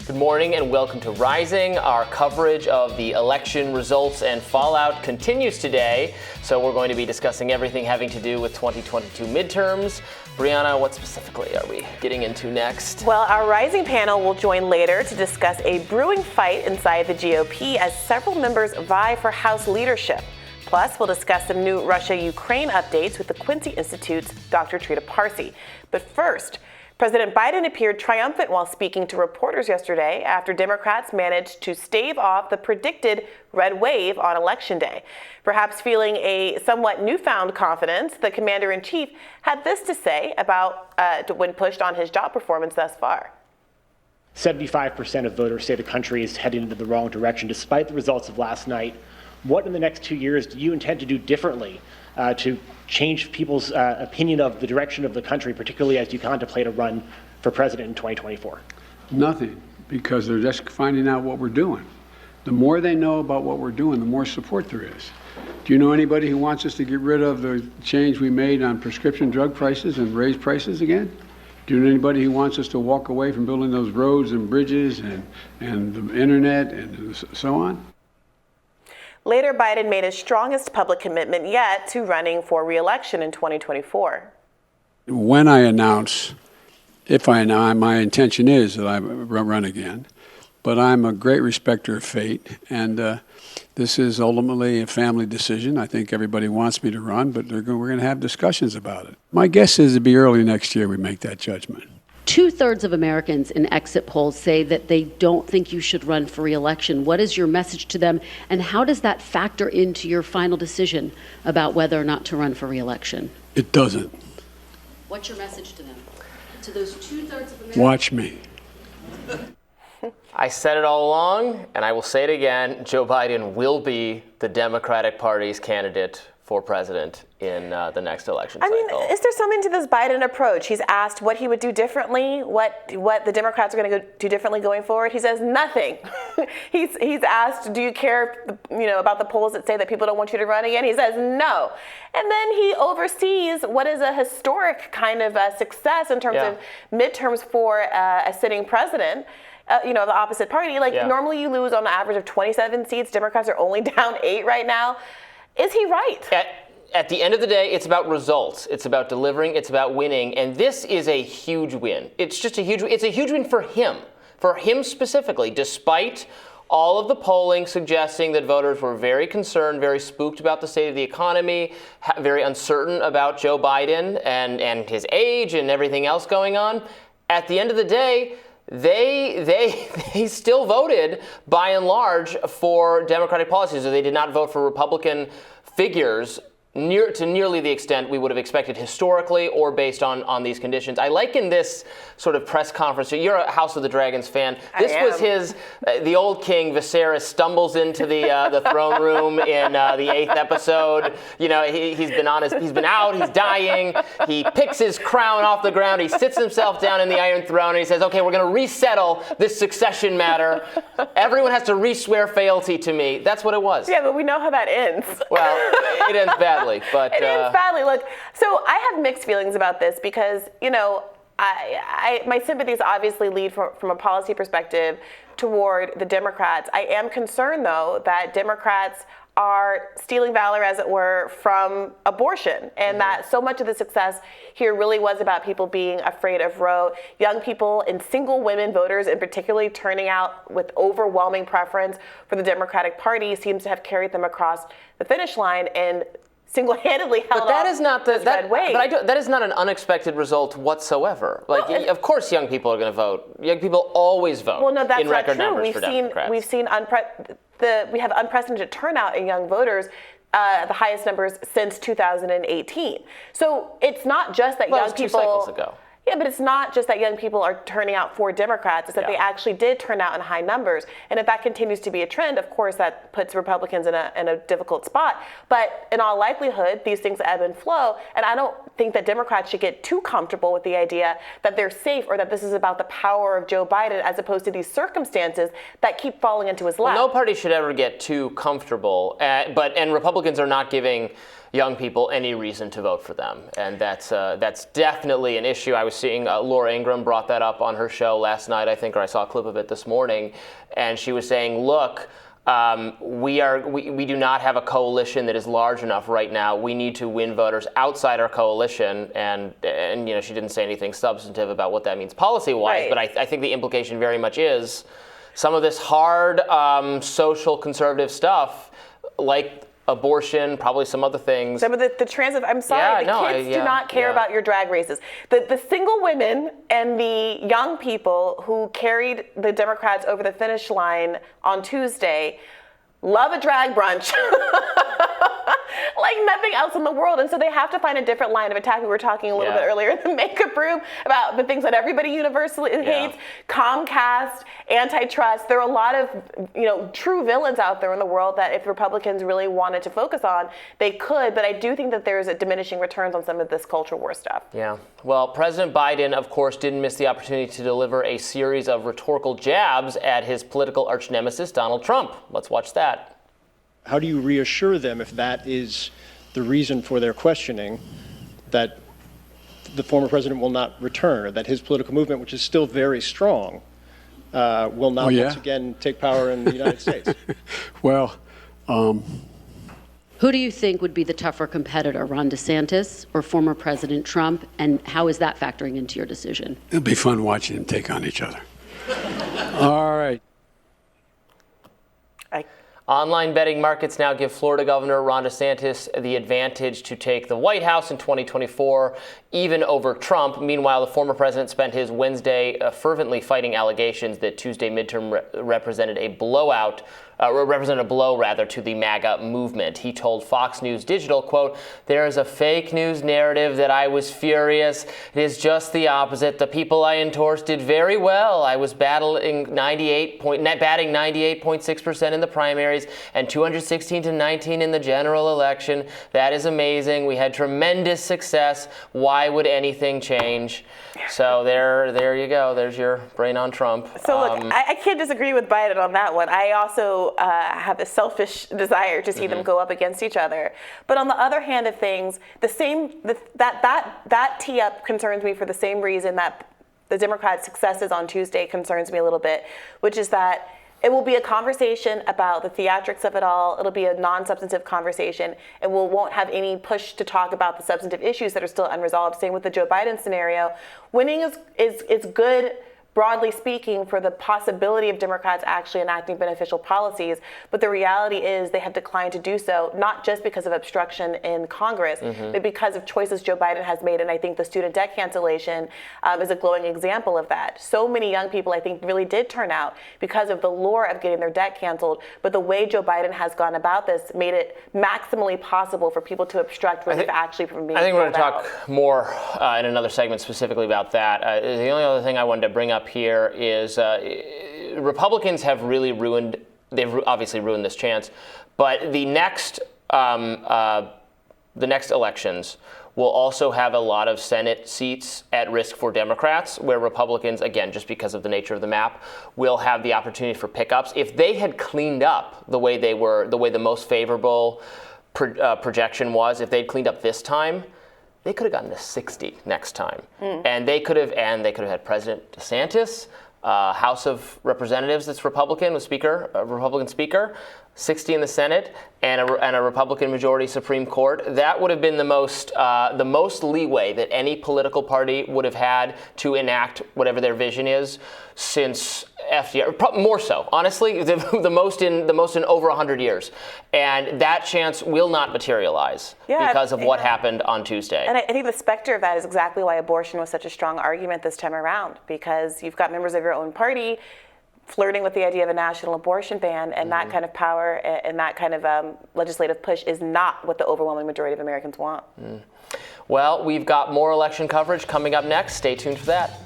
Good morning and welcome to Rising. Our coverage of the election results and fallout continues today. So we're going to be discussing everything having to do with 2022 midterms. Briahna, what specifically are we getting into next? Well, our Rising panel will join later to discuss a brewing fight inside the GOP as several members vie for House leadership. Plus, we'll discuss some new Russia-Ukraine updates with the Quincy Institute's Dr. Trita Parsi. But first, President Biden appeared triumphant while speaking to reporters yesterday after Democrats managed to stave off the predicted red wave on Election Day. Perhaps feeling a somewhat newfound confidence, the commander-in-chief had this to say about when pushed on his job performance thus far. 75% of voters say the country is heading into the wrong direction despite the results of last night. What in the next 2 years do you intend to do differently to change people's opinion of the direction of the country, particularly as you contemplate a run for president in 2024? Nothing, because they're just finding out what we're doing. The more they know about what we're doing, the more support there is. Do you know anybody who wants us to get rid of the change we made on prescription drug prices and raise prices again? Do you know anybody who wants us to walk away from building those roads and bridges and the internet and so on? Later, Biden made his strongest public commitment yet to running for re-election in 2024. When I announce, my intention is that I run again, but I'm a great respecter of fate, and this is ultimately a family decision. I think everybody wants me to run, but we're going to have discussions about it. My guess is it'll be early next year we make that judgment. 2/3 of Americans in exit polls say that they don't think you should run for re-election. What is your message to them, and how does that factor into your final decision about whether or not to run for re-election? It doesn't. What's your message to them? To those 2/3 of Americans? Watch me. I said it all along, and I will say it again. Joe Biden will be the Democratic Party's candidate for president in the next election cycle. I mean, is there something to this Biden approach? He's asked what he would do differently, what the Democrats are going to do differently going forward. He says nothing. he's asked, do you care, about the polls that say that people don't want you to run again? He says no. And then he oversees what is a historic kind of success in terms of midterms for a sitting president. The opposite party. Normally you lose on an average of 27 seats. Democrats are only down 8 right now. Is he right? At the end of the day, it's about results. It's about delivering. It's about winning. And this is a huge win. It's a huge win for him specifically, despite all of the polling suggesting that voters were very concerned, very spooked about the state of the economy, very uncertain about Joe Biden and his age and everything else going on. At the end of the day, they still voted by and large for Democratic policies. So they did not vote for Republican figures to nearly the extent we would have expected historically or based on these conditions. I liken this sort of press conference. You're a House of the Dragons fan. This was the old king Viserys stumbles into the throne room in the 8th episode. He's been out, he's dying. He picks his crown off the ground. He sits himself down in the Iron Throne and he says, okay, we're going to resettle this succession matter. Everyone has to re-swear fealty to me. That's what it was. Yeah, but we know how that ends. Well, it ends badly. But it ends badly. Look, so I have mixed feelings about this because, my sympathies obviously lead from a policy perspective toward the Democrats. I am concerned, though, that Democrats are stealing valor, as it were, from abortion, and that so much of the success here really was about people being afraid of Roe. Young people and single women voters in particular turning out with overwhelming preference for the Democratic Party seems to have carried them across the finish line and single-handedly held that is not this red wave. That is not an unexpected result whatsoever. Of course, young people are going to vote. Young people always vote. Well, no, that's in record not true. numbers for Democrats. We have unprecedented turnout in young voters. The highest numbers since 2018. So it's not just that young people. 2 cycles ago. Yeah, but it's not just that young people are turning out for Democrats. It's that they actually did turn out in high numbers. And if that continues to be a trend, of course, that puts Republicans in a difficult spot. But in all likelihood, these things ebb and flow. And I don't think that Democrats should get too comfortable with the idea that they're safe or that this is about the power of Joe Biden as opposed to these circumstances that keep falling into his lap. Well, no party should ever get too comfortable. And Republicans are not giving young people any reason to vote for them, and that's definitely an issue. I was seeing Laura Ingraham brought that up on her show last night, I think, or I saw a clip of it this morning, and she was saying, look, we do not have a coalition that is large enough right now. We need to win voters outside our coalition, and she didn't say anything substantive about what that means policy-wise, right. but I think the implication very much is some of this hard social conservative stuff, like abortion, probably some other things. Some of the transit, I'm sorry, kids do not care about your drag races. The single women and the young people who carried the Democrats over the finish line on Tuesday love a drag brunch like nothing else in the world. And so they have to find a different line of attack. We were talking a little bit earlier in the makeup room about the things that everybody universally hates, Comcast, antitrust. There are a lot of true villains out there in the world that if Republicans really wanted to focus on, they could. But I do think that there's a diminishing returns on some of this culture war stuff. Yeah. Well, President Biden, of course, didn't miss the opportunity to deliver a series of rhetorical jabs at his political arch nemesis, Donald Trump. Let's watch that. How do you reassure them if that is the reason for their questioning, that the former president will not return, or that his political movement, which is still very strong, will not once again take power in the United States? Well, who do you think would be the tougher competitor, Ron DeSantis or former President Trump, and how is that factoring into your decision? it'll be fun watching them take on each other. All right. Online betting markets now give Florida Governor Ron DeSantis the advantage to take the White House in 2024, even over Trump. Meanwhile, the former president spent his Wednesday fervently fighting allegations that Tuesday midterm represented a blow to the MAGA movement. He told Fox News Digital, quote, "There is a fake news narrative that I was furious. It is just the opposite. The people I endorsed did very well. I was batting 98.6% in the primaries and 216 to 19 in the general election. That is amazing. We had tremendous success. Why would anything change?" So there you go. There's your brain on Trump. So look, I can't disagree with Biden on that one. I also have a selfish desire to see them go up against each other. But on the other hand of things, that tee-up concerns me for the same reason that the Democrats' successes on Tuesday concerns me a little bit, which is that it will be a conversation about the theatrics of it all. It'll be a non-substantive conversation, and we won't have any push to talk about the substantive issues that are still unresolved. Same with the Joe Biden scenario. Winning is good, broadly speaking, for the possibility of Democrats actually enacting beneficial policies. But the reality is they have declined to do so, not just because of obstruction in Congress, but because of choices Joe Biden has made. And I think the student debt cancellation is a glowing example of that. So many young people, I think, really did turn out because of the lure of getting their debt canceled. But the way Joe Biden has gone about this made it maximally possible for people to obstruct relief actually from being I think we're going to pulled talk more in another segment specifically about that. The only other thing I wanted to bring up here is Republicans have really they've obviously ruined this chance, but the next elections will also have a lot of Senate seats at risk for Democrats, where Republicans, again, just because of the nature of the map, will have the opportunity for pickups. If they had cleaned up the way the most favorable projection was, if they'd cleaned up this time, they could have gotten to 60 next time. And they could have had President DeSantis, House of Representatives that's Republican, with Republican Speaker, 60 in the Senate, and a Republican majority Supreme Court. That would have been the most leeway that any political party would have had to enact whatever their vision is since FDR. More so, honestly, the most in over 100 years. And that chance will not materialize because of what happened on Tuesday. And I think the specter of that is exactly why abortion was such a strong argument this time around, because you've got members of your own party flirting with the idea of a national abortion ban, and that kind of power and that kind of legislative push is not what the overwhelming majority of Americans want. Well, we've got more election coverage coming up next. Stay tuned for that.